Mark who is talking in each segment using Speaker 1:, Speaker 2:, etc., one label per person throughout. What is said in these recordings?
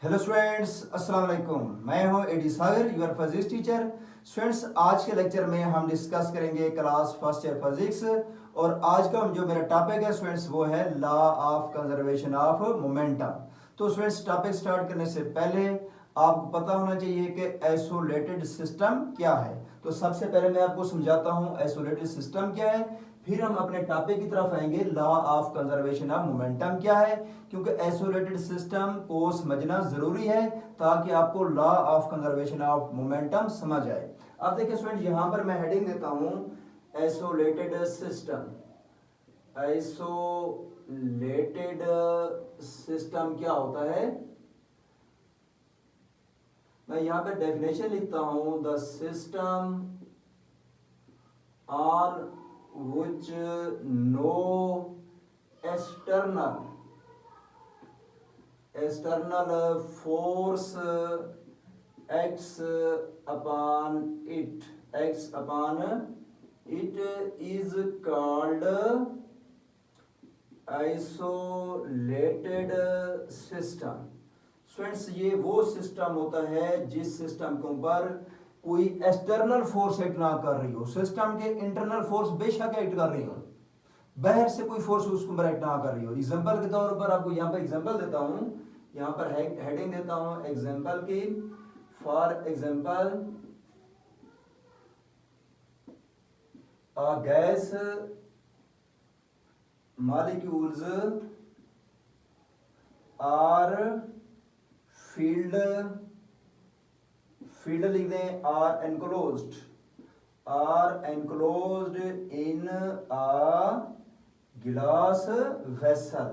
Speaker 1: Hello students, अस्सलाम वालेकुम। मैं हूं एडी Sagar, your physics teacher. Students, आज के लेक्चर में हम डिस्कस करेंगे क्लास फर्स्ट ईयर फिजिक्स। और आज का जो मेरा टॉपिक है स्टूडेंट्स वो है law of conservation of momentum. तो स्टूडेंट्स, टॉपिक स्टार्ट करने से पहले आपको पता होना चाहिए कि आइसोलेटेड सिस्टम क्या है। तो सबसे पहले मैं आपको समझाता हूं आइसोलेटेड सिस्टम क्या है, फिर हम अपने टॉपिक की तरफ आएंगे law of conservation of momentum क्या है। क्योंकि आइसोलेटेड सिस्टम को समझना जरूरी है ताकि आपको law of conservation of momentum समझ आए। अब देखिए स्टूडेंट, यहां पर मैं हेडिंग देता हूं आइसोलेटेड सिस्टम। आइसोलेटेड सिस्टम क्या होता है, मैं यहां पर डेफिनेशन लिखता हूं, the system on which no external force acts upon it is called isolated system। Students, ये वो सिस्टम होता है जिस सिस्टम के ऊपर कोई एक्सटर्नल फोर्स एक्ट ना कर रही हो। सिस्टम के इंटरनल फोर्स बेशक एक्ट कर रही हो, बाहर से कोई फोर्स उसको ऊपर एक्ट ना कर रही हो। एग्जांपल के तौर पर आपको यहाँ पर एग्जांपल देता हूँ, यहाँ पर हेडिंग देता हूँ एग्जांपल की। For example, gas molecules are field लिख दें, आर एनक्लोज्ड इन अ गिलास वेसल।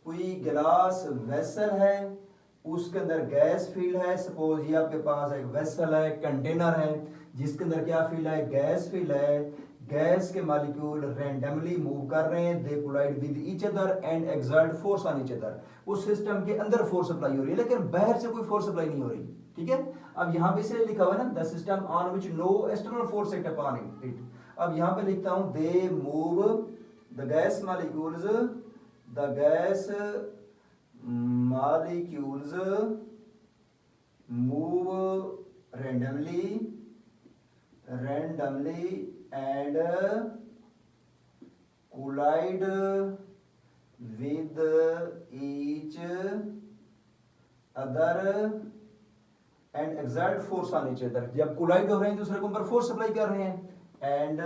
Speaker 1: कोई गिलास वेसल है, उसके अंदर गैस फील्ड है। सपोज ये आपके पास एक वेसल है, कंटेनर है, जिसके अंदर क्या फील्ड है, गैस फील्ड है। गैस के मॉलिक्यूल रैंडमली मूव कर रहे हैं, they collide with each other and exert force on each other. उस सिस्टम के अंदर फोर्स अप्लाई हो रही है, लेकिन बाहर से कोई फोर्स अप्लाई नहीं हो रही। ठीक है, अब यहां पे इसलिए लिखा हुआ है ना, the system on which no external force act upon it. अब यहां पे लिखता हूं, they move the gas molecules move randomly and collide with each other and exert force on each other। जब कोलाइड हो रहे हैं दूसरे के ऊपर फोर्स अप्लाई कर रहे हैं, and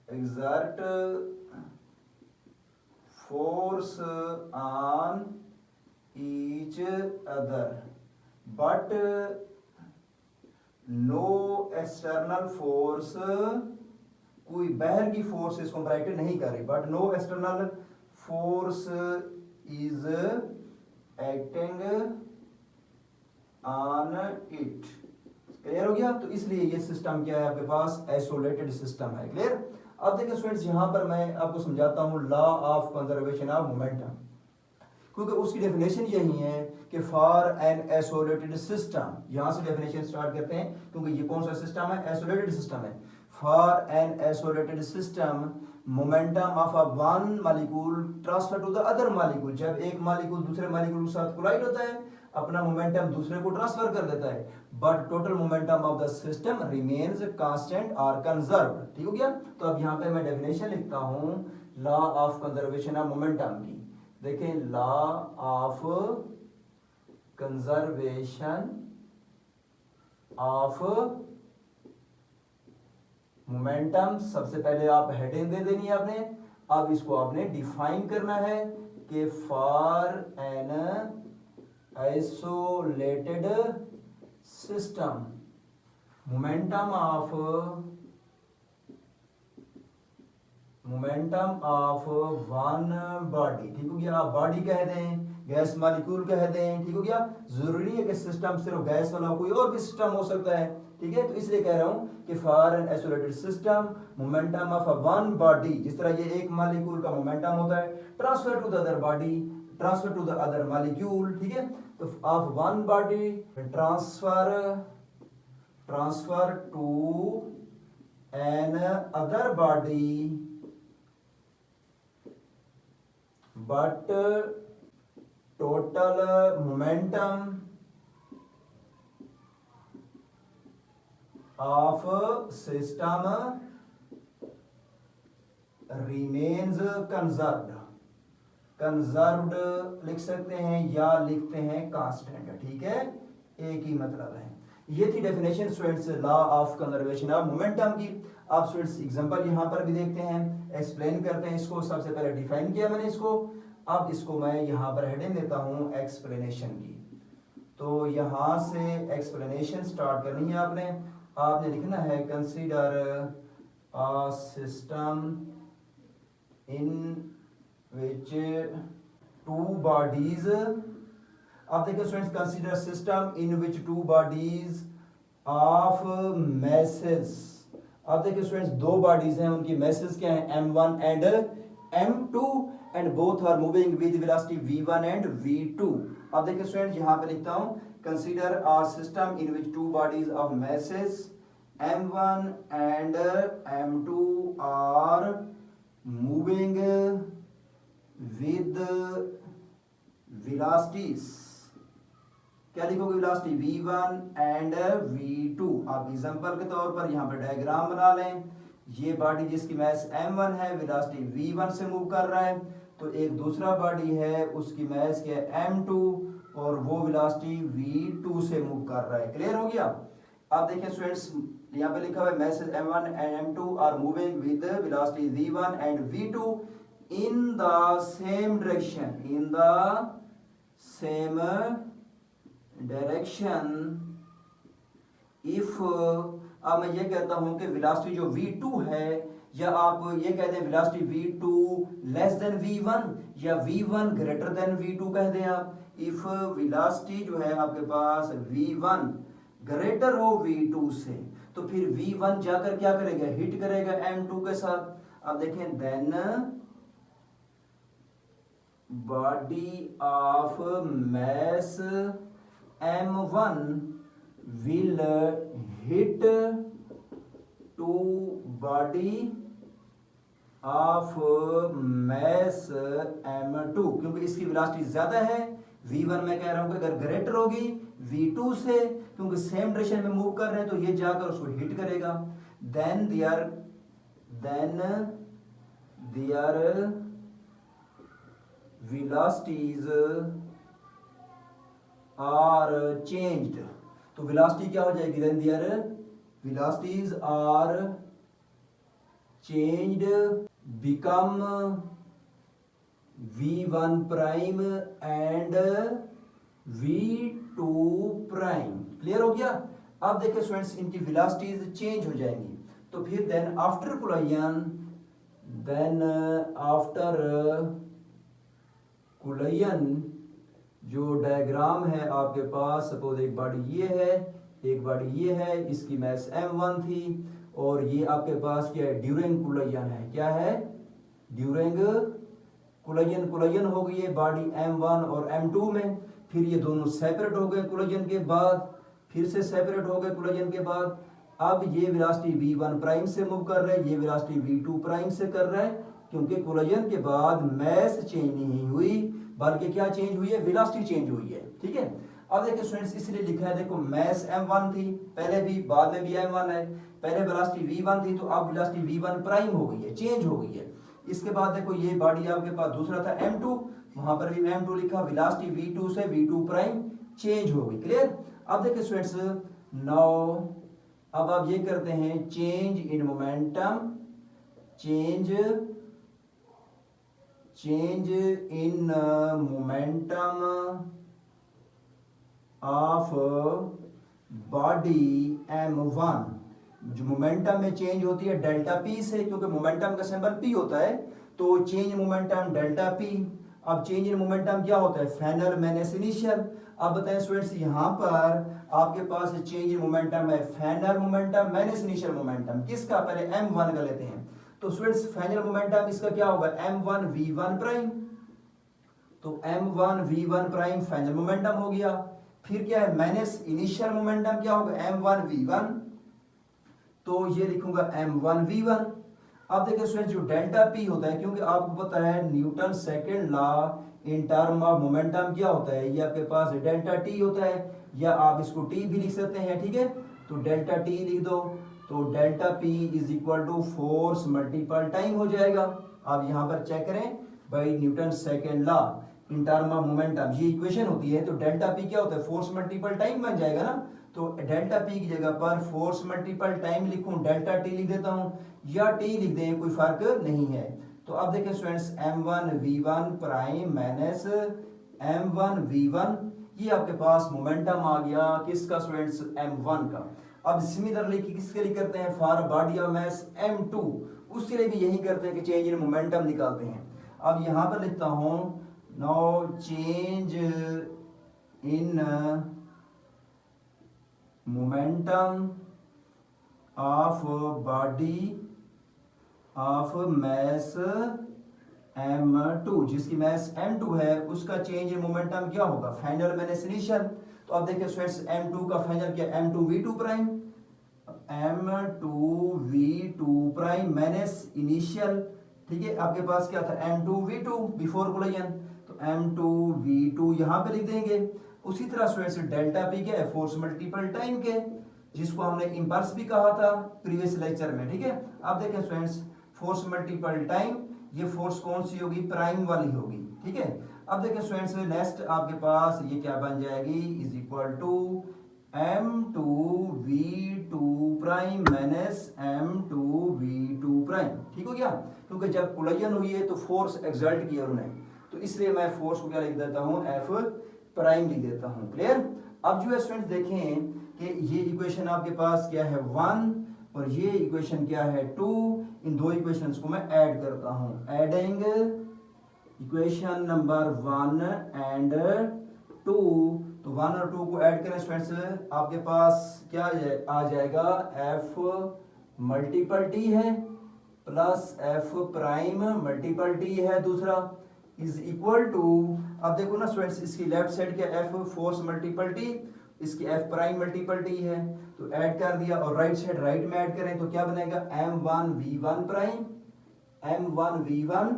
Speaker 1: exert force on each other but no external force, कोई बाहर की फोर्स इसको एक्ट नहीं कर रही, but no external force is acting on it. Clear हो गया? तो इसलिए ये सिस्टम क्या है, आपके पास आइसोलेटेड सिस्टम है। क्लियर? अब देखिए स्टूडेंट्स, यहां पर मैं आपको समझाता हूं law of conservation of momentum, क्योंकि उसकी डेफिनेशन यही है कि फॉर एन आइसोलेटेड सिस्टम। यहां से डेफिनेशन स्टार्ट करते हैं, क्योंकि ये कौन सा सिस्टम है, आइसोलेटेड सिस्टम है। For an isolated system momentum of a one molecule transfer to the other molecule. जब एक मॉलिक्यूल दूसरे मॉलिक्यूल के साथ कोलाइड होता है, अपना मोमेंटम दूसरे को ट्रांसफर कर देता है, but total momentum of the system remains constant और कंजर्व्ड। ठीक हो गया? तो अब यहां पे मैं डेफिनेशन लिखता हूं law of conservation of momentum की। देखें, law of conservation of momentum. सबसे पहले आप हेडिंग दे देनी है आपने। अब इसको आपने डिफाइन करना है कि for an isolated system momentum of one body. ठीक हो गया? आप बॉडी कह दें, गैस मॉलिक्यूल कह दें। ठीक हो गया? जरूरी नहीं है कि सिस्टम सिर्फ गैस वाला, कोई और भी सिस्टम हो सकता है। ठीक है? तो इसलिए कह रहा हूं कि for an isolated system momentum of a one body, जिस तरह ये एक मॉलिक्यूल का मोमेंटम होता है, transfer to the other body, transfer to the other molecule. ठीक है? तो of one body transfer to an other body but total momentum of system remains conserved, conserved लिख सकते हैं या लिखते हैं कांस्टेंट, ठीक है, एक ही मतलब है। ये थी definition students law of conservation of momentum की। आप स्टूडेंट्स एग्जांपल यहां पर भी देखते हैं, एक्सप्लेन करते हैं इसको। सबसे पहले डिफाइन किया मैंने इसको, अब इसको मैं यहां पर हेडिंग देता हूं एक्सप्लेनेशन की। तो यहां से एक्सप्लेनेशन स्टार्ट करनी है आपने। आपने लिखना है consider a system in which two bodies, अब देखिए students, consider system in which two bodies of masses. अब देखिए स्टूडेंट्स, दो बॉडीज हैं, उनकी मैसेस क्या है, m1 and m2 and both are moving with velocity v1 and v2। अब देखिए स्टूडेंट्स, यहां पे लिखता हूं consider a system in which two bodies of masses m1 and m2 are moving with velocities, क्या लिखोगे, वेलोसिटी v1 एंड v2। आप example के तौर पर यहां पर डायग्राम बना लें। ये बॉडी जिसकी मास m1 है, वेलोसिटी v1 से मूव कर रहा है, तो एक दूसरा बॉडी है उसकी मास क्या है m2 और वो वेलोसिटी v2 से मूव कर रहा है। क्लियर हो गया। अब देखिए स्टूडेंट्स, यहाँ पे लिखा हुआ है message m1 and m2 are moving with velocity v1 and v2 in the same direction, in the same direction if, अब मैं ये कहता हूं कि वेलोसिटी जो v2 है, या आप ये कह दें velocity v2 less than v1 या v1 ग्रेटर देन v2 कह दें आप। इफ वेलोसिटी जो है आपके पास v1 ग्रेटर हो v2 से, तो फिर v1 जाकर क्या करेगा, हिट करेगा m2 के साथ। अब देखें, then body of mass m1 will hit to body of mass m2, क्योंकि इसकी वेलोसिटी ज्यादा है। v1 मैं कह रहा हूं कि अगर ग्रेटर होगी v2 से, क्योंकि सेम डायरेक्शन में मूव कर रहे हैं, तो ये जाकर उसको हिट करेगा। Then there velocities are changed, तो वेलोसिटी क्या हो जाएगी, then their velocities are changed, become v1 prime and v2 prime। Clear हो गया। अब देखिए स्टूडेंट्स, इनकी वेलोसिटीज चेंज हो जाएंगी, तो फिर देन आफ्टर कोलिजन, कोलिजन जो डायग्राम है आपके पास, सपोज एक बॉडी ये है, एक बॉडी ये है, इसकी मास m1 थी, और ये आपके पास क्या है, ड्यूरिंग कोलिजन है। क्या है, ड्यूरिंग कोलिजन। कोलिजन हो गई है बॉडी m1 और m2 में, फिर ये दोनों सेपरेट हो गए कोलिजन के बाद, फिर से सेपरेट हो गए कोलिजन के बाद। अब ये वेलोसिटी v1 प्राइम से मूव कर रहा है, ये वेलोसिटी v2 प्राइम से कर रहा है, क्योंकि कोलिजन के बाद मास चेंज नहीं हुई, बल्कि क्या चेंज हुई है, वेलोसिटी चेंज हुई है। ठीक है। अब देखिए स्टूडेंट्स, इसलिए लिखा है, देखो मास m1 थी पहले भी, बाद में भी m1 है, पहले वेलोसिटी v1 थी, तो अब वेलोसिटी v1 प्राइम हो गई है, चेंज हो गई है। इसके बाद देखो ये बॉडी आपके पास दूसरा था m2, वहां पर भी m2 लिखा, वेलोसिटी v2 से v2 प्राइम चेंज हो गई। क्लियर। अब देखिए स्टूडेंट्स, नाउ अब आप ये करते हैं change in momentum, change in momentum of body m1। जो मोमेंटम में चेंज होती है डेल्टा पी से, क्योंकि मोमेंटम का सिंबल पी होता है, तो चेंज मोमेंटम डेल्टा पी। अब चेंज इन मोमेंटम क्या होता है, फाइनल माइनस इनिशियल। अब बताएं स्टूडेंट्स, यहां पर आपके पास चेंज इन मोमेंटम है final momentum minus initial momentum, किसका, पहले m1 का लेते हैं। तो स्टूडेंट्स फाइनल मोमेंटम इसका क्या होगा, m1 v1 प्राइम, तो m1 v1 prime final momentum हो गया। फिर क्या है, माइनस इनिशियल मोमेंटम क्या होगा, m1 v1, तो ये लिखूंगा m1 v1। अब देखिए स्टूडेंट्स, जो डेल्टा p होता है, क्योंकि आपको पता है Newton second law in term of momentum क्या होता है, ये आपके पास डेल्टा टी होता है, या आप इसको टी भी लिख सकते हैं, ठीक है। तो डेल्टा टी लिख दो, तो delta P is equal to force multiple time हो जाएगा। आप यहाँ पर चेक करें by Newton second law in term of momentum, ये इक्वेशन होती है। तो डेल्टा पी क्या होता है, फोर्स मल्टीपल टाइम बन जाएगा ना। तो डेल्टा पी की जगह पर फोर्स मल्टीपल टाइम लिखूं, डेल्टा टी लिख देता हूं, या टी लिख दें, कोई फर्क नहीं है। तो अब देखें students, m1 v1 prime minus m1 v1, ये आपके पास मोमेंटम आ गया किसका स्टूडेंट्स, m1 का। अब सिमिलरली किसके लिए करते हैं, for body of mass m2, उसके लिए भी यही करते हैं कि चेंज इन मोमेंटम निकालते हैं। अब यहां पर लिखता हूं, no change in momentum of body of mass m2, जिसकी मास m2 है, उसका चेंज इन मोमेंटम क्या होगा, फाइनल माइनस इनिशियल। तो अब देखिए स्टूडेंट्स, m2 का फाइनल क्या, m2 v2 prime, m2 v2 prime minus initial, ठीक है। आपके पास क्या था, m2 v2 बिफोर कोलिजन, तो m2 v2 यहां पे लिख देंगे। उसी तरह स्टूडेंट्स डेल्टा पी क्या है, फोर्स मल्टीपल टाइम के, जिसको हमने इंपल्स भी कहा था प्रीवियस लेक्चर में, ठीक है। अब देखें स्टूडेंट्स, फोर्स मल्टीपल टाइम, ये फोर्स कौन सी होगी, प्राइम वाली होगी, ठीक है। अब देखें स्टूडेंट्स, नेक्स्ट आपके पास ये क्या बन जाएगी, is equal to m2 v2 prime minus m2 v2 prime, ठीक हो गया। क्योंकि जब कोलिजन हुई है तो फोर्स एक्सर्ट किया उन्होंने, तो इसलिए मैं फोर्स को क्या लिख देता हूं, f प्राइम लिख देता हूं, क्लियर। अब जो स्टूडेंट्स देखें कि ये इक्वेशन आपके पास क्या है 1 और ये इक्वेशन क्या है 2, इन दो इक्वेशंस को मैं ऐड करता हूं, एडिंग इक्वेशन नंबर 1 एंड 2, तो 1 और 2 को ऐड करें स्टूडेंट्स, आपके पास क्या आ जाएगा, f मल्टीपल टी है plus f prime multiple T है दूसरा, इज इक्वल टू, अब देखो ना स्टूडेंट्स, इसकी लेफ्ट साइड क्या, f फोर्स मल्टीपल टी, इसकी f प्राइम मल्टीपल टी है, तो ऐड कर दिया, और राइट साइड राइट में ऐड करें तो क्या बनेगा, m1 v1 prime, m1 v1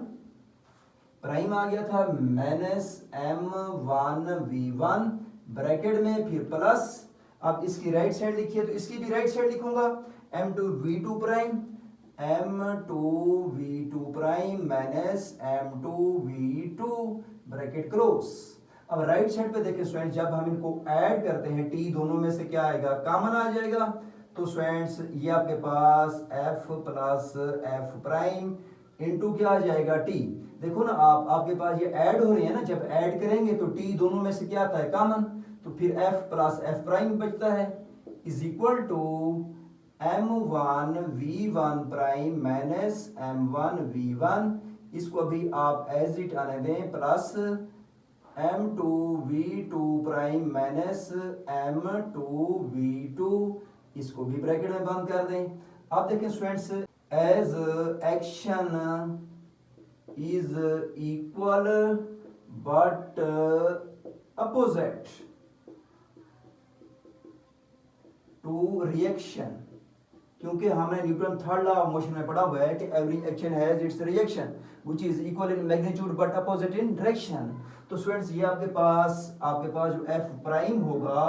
Speaker 1: prime आ गया था माइनस m1 v1 ब्रैकेट में, फिर प्लस, अब इसकी राइट साइड लिखिए तो इसकी भी राइट साइड लिखूंगा, m2 v2 prime, m2 v2 prime minus m2 v2 bracket close. अब राइट साइड पे देखिए स्टूडेंट्स, जब हम इनको ऐड करते हैं t दोनों में से क्या आएगा, कॉमन आ जाएगा, तो स्टूडेंट्स ये आपके पास f plus f prime into क्या आ जाएगा t। देखो ना आपके पास ये ऐड हो रही है ना, जब ऐड करेंगे तो t दोनों में से क्या आता है, कॉमन, तो फिर f प्लस f प्राइम बचता है, is equal to m1 v1 prime minus m1 v1, इसको भी आप एज इट आने दें, plus m2 v2 prime minus m2 v2, इसको भी ब्रैकेट में बंद कर दें। अब देखें students, as action is equal but opposite to reaction, क्योंकि हमने Newton third law of motion में पढ़ा हुआ है कि every action has its reaction which is equal in magnitude but opposite in direction. तो स्टूडेंट्स ये आपके पास जो f प्राइम होगा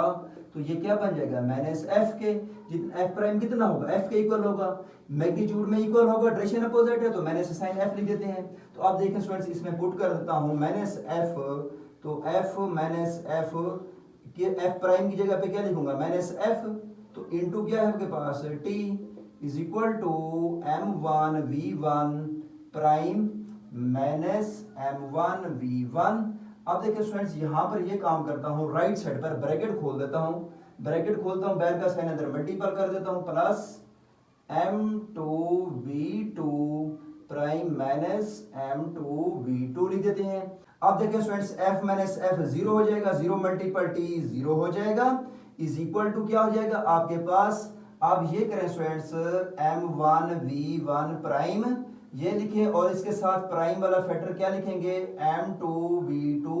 Speaker 1: तो ये क्या बन जाएगा, माइनस f के, जितना f प्राइम कितना होगा, f के इक्वल होगा, मैग्नीट्यूड में इक्वल होगा, डायरेक्शन अपोजिट है तो माइनस साइन f लिख देते हैं। तो अब देखें स्टूडेंट्स, इसमें पुट कर देता हूं माइनस f, तो f माइनस f के f प्राइम की जगह पे क्या लिखूंगा, माइनस f, तो इनटू क्या है आपके पास t is equal to m1 v1 prime minus m1 v1। अब देखिए स्टूडेंट्स, यहां पर ये काम करता हूं, राइट साइड पर ब्रैकेट खोल देता हूं, ब्रैकेट खोलता हूं, बैर का साइन अंदर मल्टीपल कर देता हूं, plus m2 v2 prime minus m2 v2 लिख देते हैं। अब देखिए students, f minus f zero हो जाएगा, जीरो मल्टीपल t जीरो हो जाएगा, इज इक्वल टू क्या हो जाएगा आपके पास, आप ये करें स्टूडेंट्स, m1 v1 प्राइम ये लिखें, और इसके साथ प्राइम वाला फैक्टर क्या लिखेंगे, m2 v2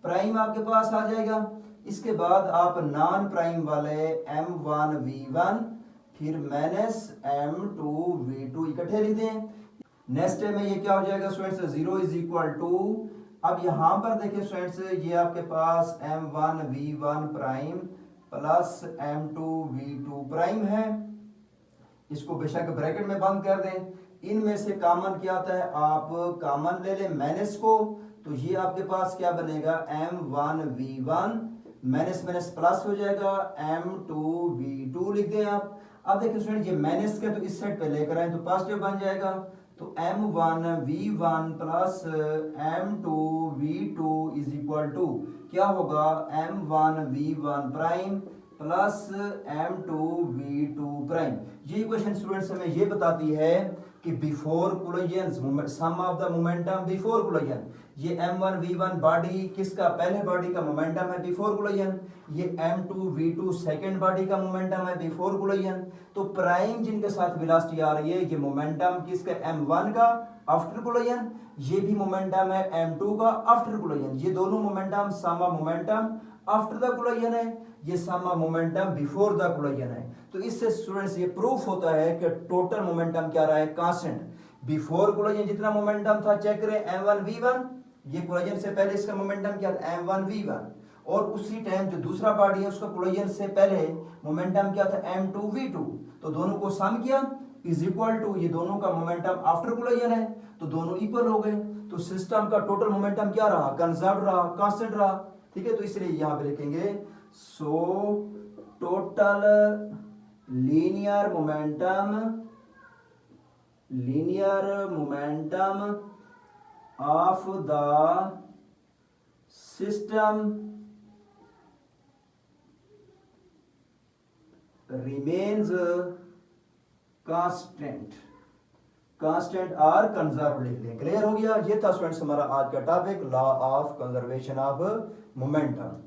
Speaker 1: प्राइम आपके पास आ जाएगा। इसके बाद आप नॉन प्राइम वाले m1 v1 फिर माइनस m2 v2 इकट्ठे लिख दें। नेक्स्ट में ये क्या हो जाएगा students, zero is equal to अब यहाँ पर देखिए स्टूडेंट्स, ये आपके पास m1v1 prime plus m2v2 prime है। इसको बेशक ब्रैकेट में बंद कर दें। इनमें से कॉमन क्या आता है, आप कॉमन ले लें माइनस को, तो ये आपके पास क्या बनेगा, m1v1 माइनस माइनस प्लस हो जाएगा, m2v2 लिख दें आप। अब देखिए स्टूडेंट, ये माइनस के तो इस साइड पे लेकर आए तो पॉजिटिव बन जाएगा, तो m1v1 plus m2v2 is equal to क्या होगा, m1v1 prime plus m2v2 prime. ये इक्वेशन स्टूडेंट्स हमें ये बताती है कि before collision sum of the momentum before collision, ये m1v1 बॉडी किसका, पहले बॉडी का मोमेंटम है बिफोर कोलिजन, ये m2v2 सेकंड बॉडी का मोमेंटम है बिफोर कोलिजन। तो प्राइम जिनके साथ वेलोसिटी आ रही है, ये मोमेंटम किसका, m1 का आफ्टर कोलिजन, ये भी मोमेंटम है m2 का आफ्टर कोलिजन। ये दोनों momentum sum of momentum after the collision है, ये sum of momentum before the collision है। तो इससे स्टूडेंट्स ये प्रूफ होता है कि टोटल मोमेंटम क्या रहा है, कांस्टेंट। बिफोर कोलिजन जितना मोमेंटम था चेक करें m1v1, ये कोलिजन से पहले इसका मोमेंटम क्या था, m1v1, और उसी टाइम जो दूसरा बॉडी है उसका कोलिजन से पहले मोमेंटम क्या था, m2v2। तो दोनों को सम किया इज इक्वल टू, ये दोनों का मोमेंटम आफ्टर कोलिजन है तो दोनों इक्वल हो गए। तो सिस्टम का टोटल मोमेंटम क्या रहा, कंजर्व रहा, कांस्टेंट रहा। ठीक है, तो इसलिए यहां पे लिखेंगे so total linear momentum of the system remains constant और कंजर्व लिख लें। क्लियर हो गया। ये था स्टूडेंट्स हमारा आज का topic, law of conservation of momentum.